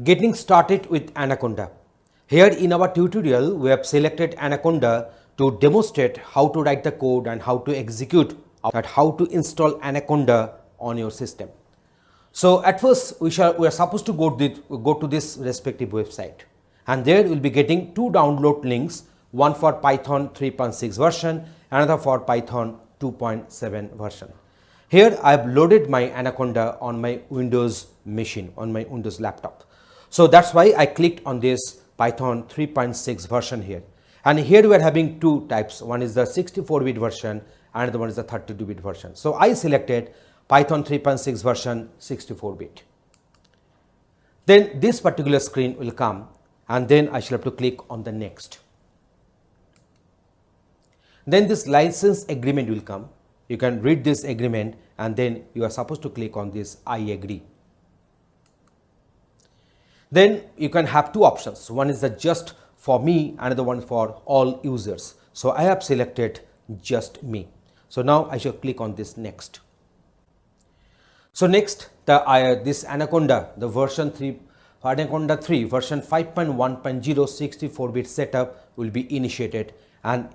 Getting started with Anaconda. Here in our tutorial, we have selected Anaconda to demonstrate how to write the code and how to execute and how to install Anaconda on your system. So at first we are supposed to go to this respective website, and there we'll be getting two download links, one for Python 3.6 version, another for Python 2.7 version. Here I have loaded my Anaconda on my Windows machine, on my Windows laptop. So that's why I clicked on this Python 3.6 version here. And here we are having two types. One is the 64-bit version, and the one is the 32-bit version. So I selected Python 3.6 version 64-bit. Then this particular screen will come, and then I shall have to click on the next. Then this license agreement will come. You can read this agreement, and then you are supposed to click on this I agree. Then you can have two options. One is the just for me, another one for all users. So I have selected just me. So now I shall click on this next. So next, this Anaconda, the version 3, Anaconda 3 version 5.1.0 64-bit setup will be initiated, and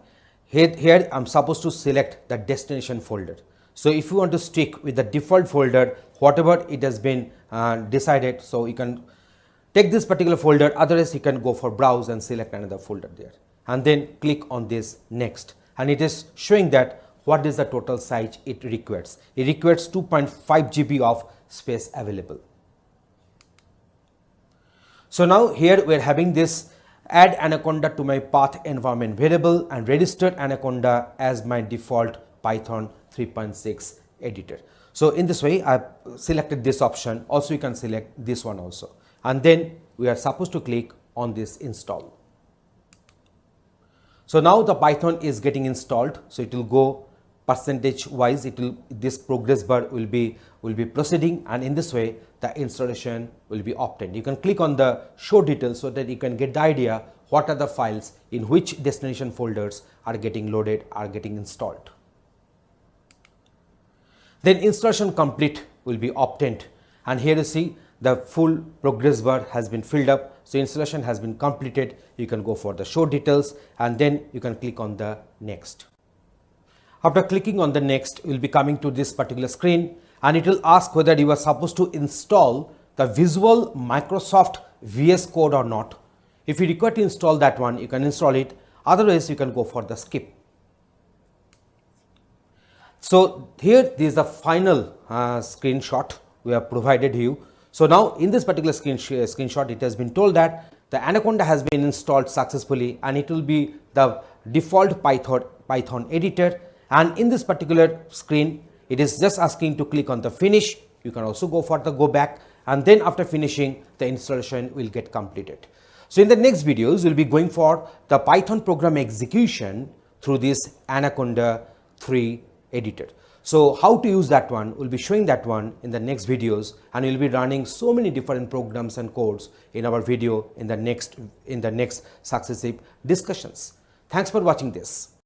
here I'm supposed to select the destination folder. So if you want to stick with the default folder, whatever it has been decided, so you can take this particular folder, otherwise you can go for browse and select another folder there, and then click on this next, and it is showing that what is the total size it requires. It requires 2.5 GB of space available. So now here we are having this add Anaconda to my path environment variable and registered Anaconda as my default Python 3.6 editor. So in this way I have selected this option. Also you can select this one also, and then we are supposed to click on this install. So now the Python is getting installed, so it will go percentage wise, this progress bar will be proceeding, and in this way the installation will be obtained. You can click on the show details so that you can get the idea what are the files in which destination folders are getting loaded, are getting installed. Then installation complete will be obtained, and here you see the full progress bar has been filled up. So installation has been completed. You can go for the show details, and then you can click on the next. After clicking on the next, you will be coming to this particular screen, and it will ask whether you are supposed to install the Visual Microsoft VS Code or not. If you require to install that one, you can install it. Otherwise, you can go for the skip. So here this is the final screenshot we have provided you. So now in this particular screenshot, it has been told that the Anaconda has been installed successfully, and it will be the default Python editor. And in this particular screen, it is just asking to click on the finish. You can also go for the go back, and then after finishing, the installation will get completed. So in the next videos, we'll be going for the Python program execution through this Anaconda 3 editor. So how to use that one, we'll be showing that one in the next videos, and we'll be running so many different programs and codes in our video in the next successive discussions. Thanks for watching this.